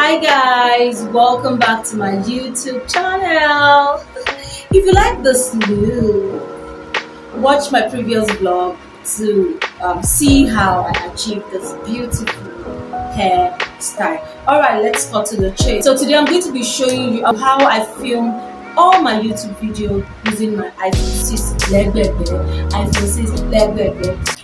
Hi guys, welcome back to my YouTube channel. If you like this look, watch my previous vlog to see how I achieved this beautiful hair style. Alright, let's cut to the chase. So today I'm going to be showing you how I film all my YouTube videos using my iPhone 6 iPhone 6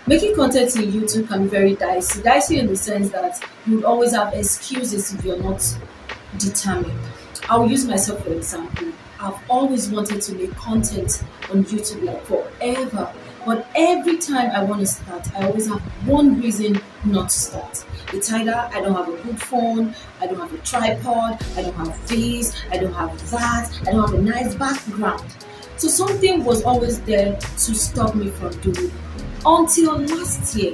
Making content in YouTube can be very dicey. Dicey in the sense that you would always have excuses if you're not determined. I'll use myself for example. I've always wanted to make content on YouTube like forever. But every time I want to start, I always have one reason not to start. It's either I don't have a good phone, I don't have a tripod, I don't have this, I don't have that, I don't have a nice background. So something was always there to stop me from doing it. Until last year,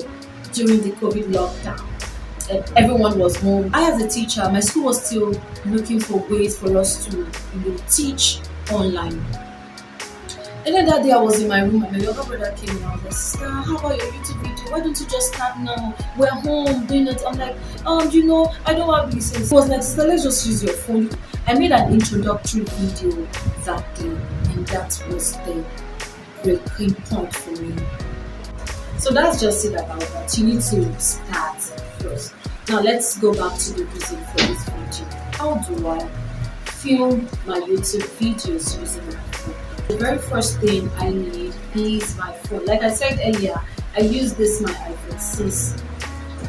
during the COVID lockdown, everyone was home. I, as a teacher, my school was still looking for ways for us to teach online. And then that day I was in my room and my younger brother came in. I was like, "Sister, how about your YouTube video? Why don't you just start now? We're home doing it." I'm like, I don't have this. He was like, "Sister, let's just use your phone." I made an introductory video that day, and that was the breaking point for me. So that's just it about that. You need to start first. Now let's go back to the reason for this video. How do I film my YouTube videos using my phone? The very first thing I need is my phone. Like I said earlier, I use this my iPhone 6.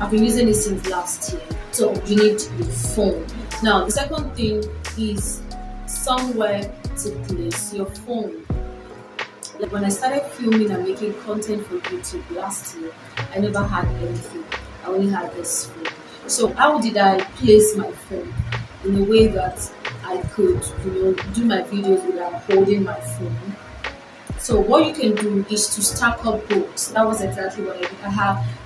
I've been using it since last year. So you need your phone. Now the second thing is somewhere to place your phone. Like when I started filming and making content for YouTube last year, I never had anything. I only had this phone. So how did I place my phone in a way that I could, do my videos without holding my phone? So what you can do is to stack up books. That was exactly what I did.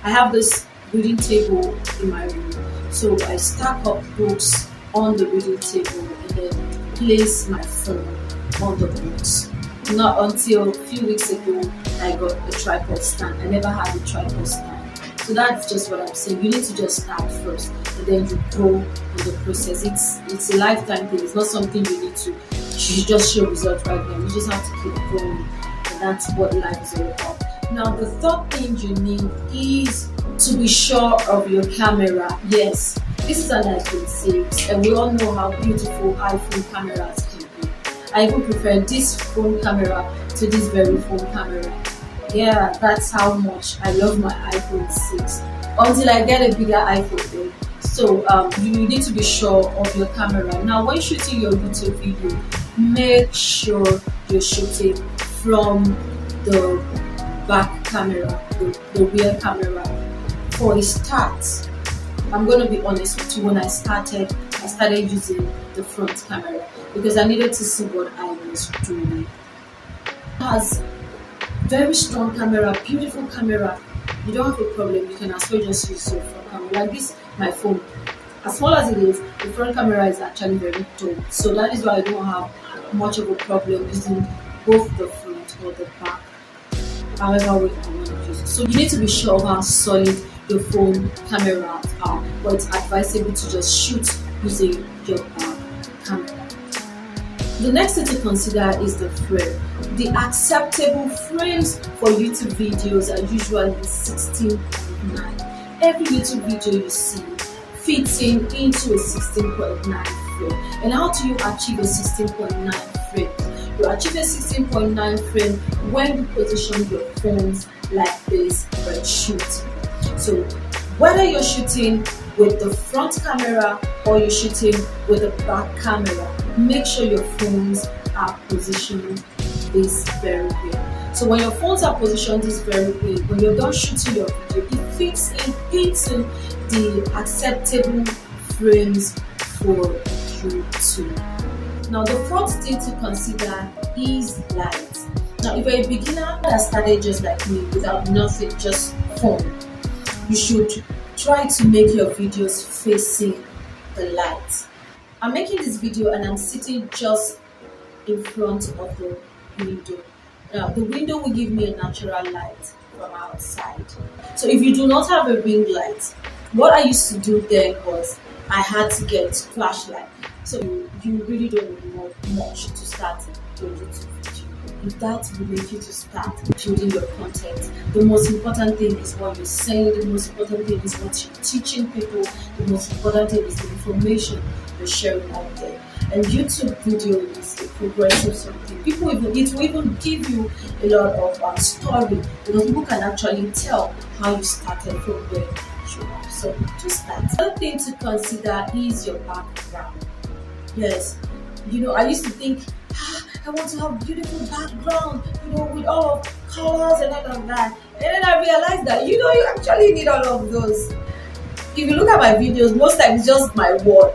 I have this reading table in my room. So I stack up books on the reading table and then place my phone on the books. Not until a few weeks ago I got a tripod stand. I never had a tripod stand. So that's just what I'm saying. You need to just start first and then you grow in the process. It's a lifetime thing. It's not something you just show results right now. You just have to keep growing. And that's what life is all about. Now the third thing you need is to be sure of your camera. Yes, this is an iPhone 6 and we all know how beautiful iPhone cameras can be. I even prefer this phone camera to this very phone camera. Yeah, that's how much I love my iPhone 6 until I get a bigger iPhone though. So you need to be sure of your camera. Now when shooting your YouTube video, make sure you're shooting from the back camera, the rear camera. For a start, I'm going to be honest with you, when I started using the front camera because I needed to see what I was doing. It has very strong camera, beautiful camera. You don't have a problem. You can as well just use your front camera. Like this, my phone, as small as it is, the front camera is actually very tall. So that is why I don't have much of a problem using both the front or the back, however way I want to use it. So you need to be sure of how solid your phone cameras are, but it's advisable to just shoot using your back camera. The next thing to consider is the frame. The acceptable frames for YouTube videos are usually 16.9. Every YouTube video you see fits into a 16.9 frame. And how do you achieve a 16.9 frame? You achieve a 16.9 frame when you position your phones like this when shooting. So whether you're shooting with the front camera or you're shooting with the back camera, make sure your phones are positioned this very way. So when your phones are positioned this very way, when you're done shooting your video, it fits into the acceptable frames for YouTube. Now the first thing to consider is light. Now if you're a beginner that started just like me without nothing, just phone, you should try to make your videos facing the light. I'm making this video and I'm sitting just in front of the window. Now, the window will give me a natural light from outside. So if you do not have a ring light, what I used to do then was I had to get flashlight. So you really don't need much to start your YouTube video. If that will make you to start building your content, the most important thing is what you're saying, the most important thing is what you're teaching people, the most important thing is the information you're sharing out there. And YouTube video is a progressive something. It will even give you a lot of story, because people can actually tell how you started from where you are. So just start. Another thing to consider is your background. Yes, I used to think, I want to have beautiful background, with all of colors and all of that. And then I realized that, you actually need all of those. If you look at my videos, most times it's just my word,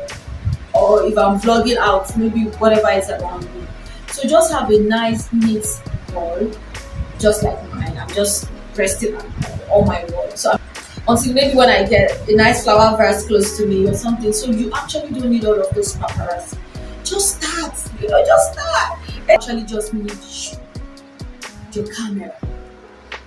or if I'm vlogging out, maybe whatever is around me. So just have a nice, neat wall, just like mine. I'm just resting on my wall. So until maybe when I get a nice flower vase close to me or something. So you actually don't need all of those paparazzi. Just start, just start. You actually just need your camera,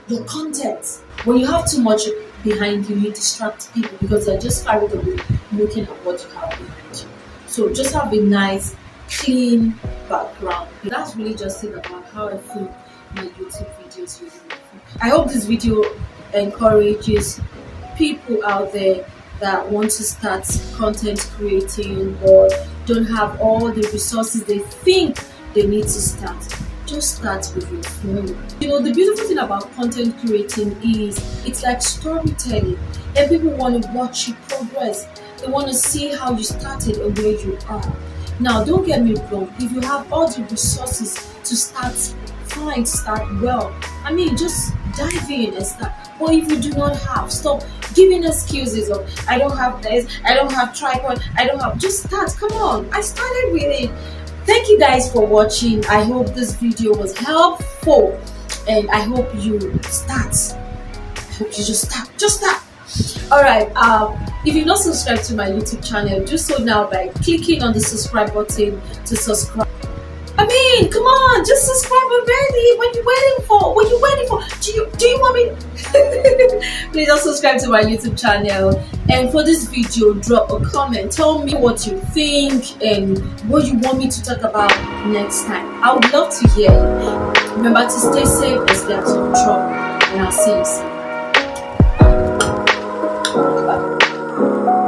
your content. When you have too much behind you, you distract people because they're just carried away looking at what you have behind you. So just have a nice, clean background. That's really just it about how I film my YouTube videos using my phone. I hope this video encourages people out there that want to start content creating or don't have all the resources they think they need to start. Just start with your phone. The beautiful thing about content creating is it's like storytelling, and people want to watch you progress. They want to see how you started and where you are. Now, don't get me wrong, if you have all the resources to start fine, to start well, just dive in and start. But if you do not have, stop giving excuses of I don't have this, I don't have tripod, just start. Come on, I started with it. Thank you guys for watching. I hope this video was helpful, and I hope you start. I hope you just start. Alright, if you're not subscribed to my YouTube channel, do so now by clicking on the subscribe button to subscribe. Come on, just subscribe already. What are you waiting for? Do you want me? Please just subscribe to my YouTube channel. And for this video, drop a comment. Tell me what you think and what you want me to talk about next time. I would love to hear you. Remember to stay safe and stay out of trouble. And I'll see you soon.